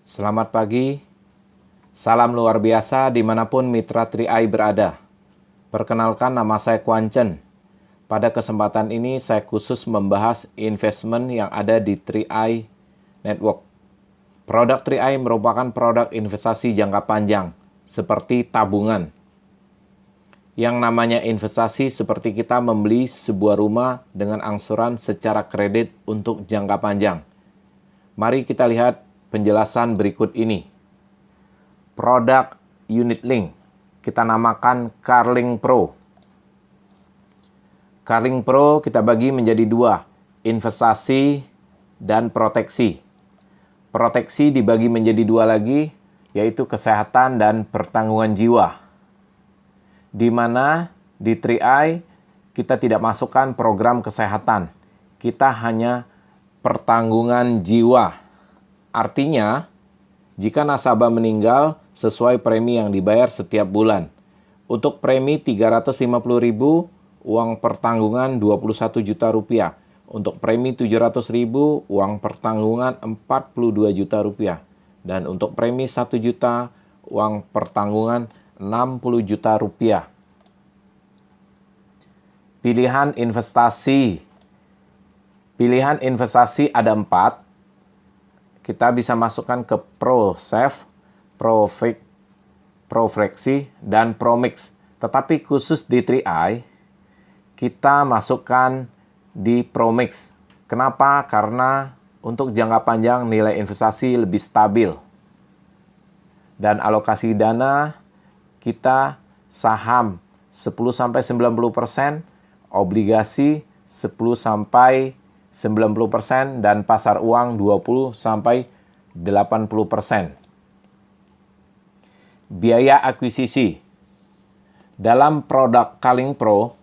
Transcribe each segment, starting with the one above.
Selamat pagi, salam luar biasa dimanapun mitra 3i berada. Perkenalkan, nama saya Kuancen. Pada kesempatan ini saya khusus membahas investment yang ada di 3i Network. Produk 3i merupakan produk investasi jangka panjang, seperti tabungan. Yang namanya investasi seperti kita membeli sebuah rumah dengan angsuran secara kredit untuk jangka panjang. Mari kita lihat penjelasan berikut ini. Produk unit link kita namakan Carling Pro. Carling Pro kita bagi menjadi dua, investasi dan proteksi. Proteksi dibagi menjadi dua lagi, yaitu kesehatan dan pertanggungan jiwa. Di mana di 3i kita tidak masukkan program kesehatan. Kita hanya pertanggungan jiwa. Artinya, jika nasabah meninggal sesuai premi yang dibayar setiap bulan. Untuk premi 350.000, uang pertanggungan 21 juta rupiah. Untuk premi 700.000, uang pertanggungan 42 juta rupiah. Dan untuk premi 1 juta, uang pertanggungan 60 juta rupiah. Pilihan investasi. Pilihan investasi ada 4. Kita bisa masukkan ke ProSafe, ProFlexi, dan ProMix. Tetapi khusus di 3i, kita masukkan di ProMix. Kenapa? Karena untuk jangka panjang nilai investasi lebih stabil. Dan alokasi dana kita saham 10-90%, obligasi 10-90%, dan pasar uang 20-80%. Biaya akuisisi. Dalam produk Carling Pro,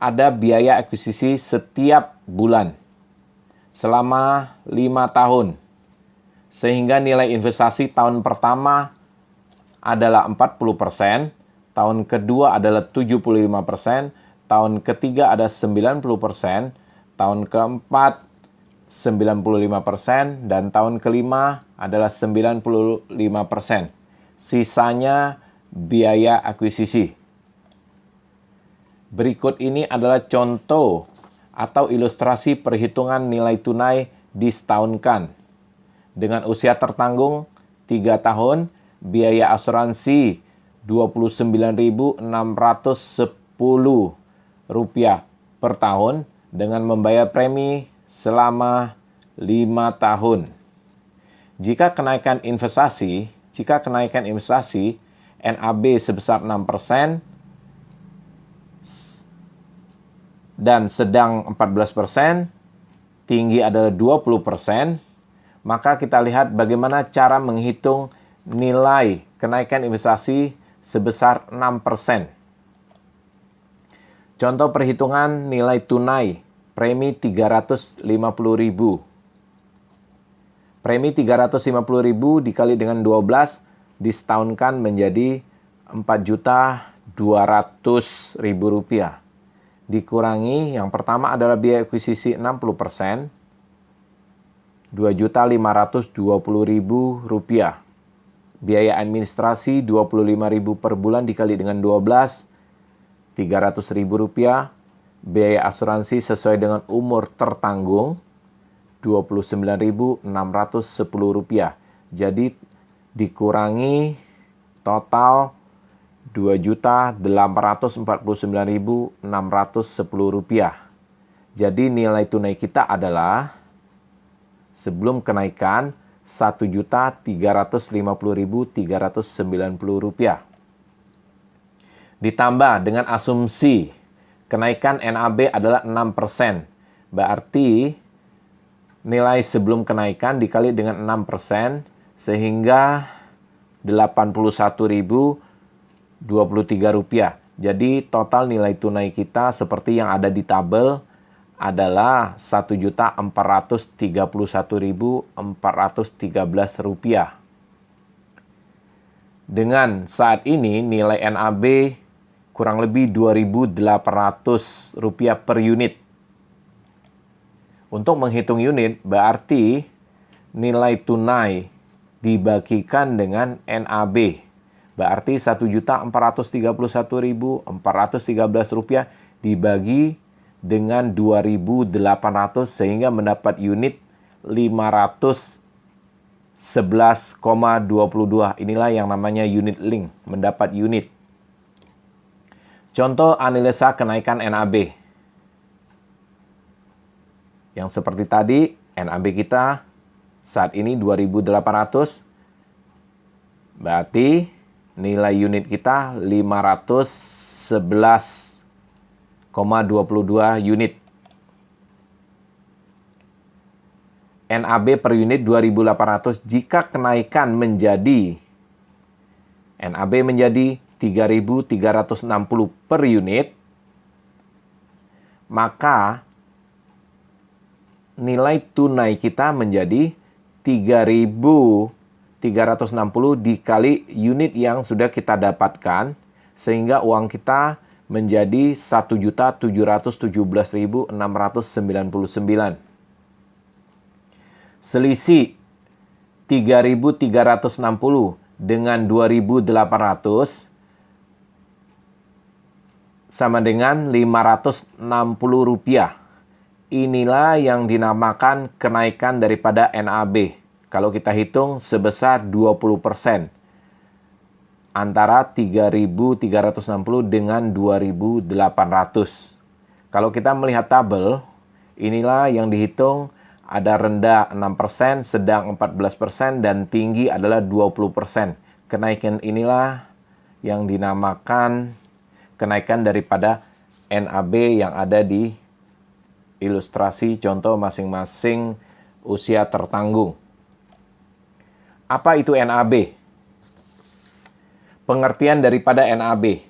ada biaya akuisisi setiap bulan selama 5 tahun. Sehingga nilai investasi tahun pertama adalah 40%, tahun kedua adalah 75%, tahun ketiga ada 90%, tahun keempat 95%, dan tahun kelima adalah 95%. Sisanya biaya akuisisi. Berikut ini adalah contoh atau ilustrasi perhitungan nilai tunai disetahunkan. Dengan usia tertanggung 3 tahun, biaya asuransi Rp29.610 per tahun dengan membayar premi selama 5 tahun. Jika kenaikan investasi NAB sebesar 6% dan sedang 14%, tinggi adalah 20%, maka kita lihat bagaimana cara menghitung nilai kenaikan investasi sebesar 6%. Contoh perhitungan nilai tunai, premi 350.000. Premi 350.000 dikali dengan 12 disetahunkan menjadi Rp4.200.000. Dikurangi, yang pertama adalah biaya akuisisi 60%, Rp2.520.000. Biaya administrasi Rp25.000 per bulan dikali dengan 12, Rp300.000. Biaya asuransi sesuai dengan umur tertanggung, Rp29.610. Jadi dikurangi total Rp2.849.610. Jadi nilai tunai kita adalah sebelum kenaikan Rp1.350.390. Ditambah dengan asumsi kenaikan NAB adalah 6%. Berarti nilai sebelum kenaikan dikali dengan 6%, sehingga Rp81.023. Jadi total nilai tunai kita seperti yang ada di tabel adalah Rp1.431.413. Dengan saat ini nilai NAB kurang lebih Rp2.800 per unit. Untuk menghitung unit berarti nilai tunai dibagikan dengan NAB. Berarti Rp1.431.413 dibagi dengan 2.800 sehingga mendapat unit 511,22. Inilah yang namanya unit link, mendapat unit. Contoh analisa kenaikan NAB. Yang seperti tadi, NAB kita saat ini 2.800. Berarti nilai unit kita 511,22 unit. NAB per unit 2.800 jika kenaikan menjadi NAB menjadi 3.360 per unit, maka nilai tunai kita menjadi 3.360 dikali unit yang sudah kita dapatkan, sehingga uang kita menjadi 1.717.699. Selisih 3.360 dengan 2.800 sama dengan Rp560. Inilah yang dinamakan kenaikan daripada NAB. Kalau kita hitung sebesar 20% antara 3.360 dengan 2.800. Kalau kita melihat tabel, inilah yang dihitung, ada rendah 6%, sedang 14%, dan tinggi adalah 20%. Kenaikan inilah yang dinamakan kenaikan daripada NAB yang ada di ilustrasi contoh masing-masing usia tertanggung. Apa itu NAB? Pengertian daripada NAB.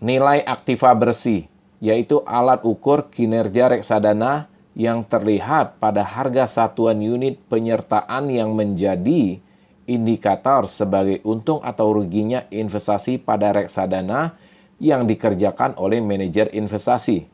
Nilai aktiva bersih, yaitu alat ukur kinerja reksadana yang terlihat pada harga satuan unit penyertaan yang menjadi indikator sebagai untung atau ruginya investasi pada reksadana yang dikerjakan oleh manajer investasi.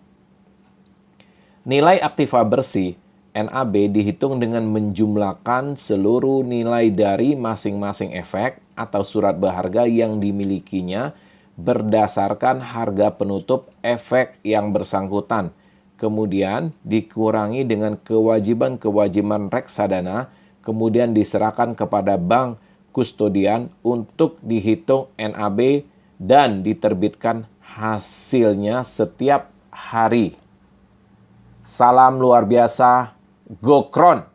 Nilai aktiva bersih NAB dihitung dengan menjumlahkan seluruh nilai dari masing-masing efek atau surat berharga yang dimilikinya berdasarkan harga penutup efek yang bersangkutan, kemudian dikurangi dengan kewajiban-kewajiban reksadana, kemudian diserahkan kepada bank kustodian untuk dihitung NAB dan diterbitkan hasilnya setiap hari. Salam luar biasa, Gokron!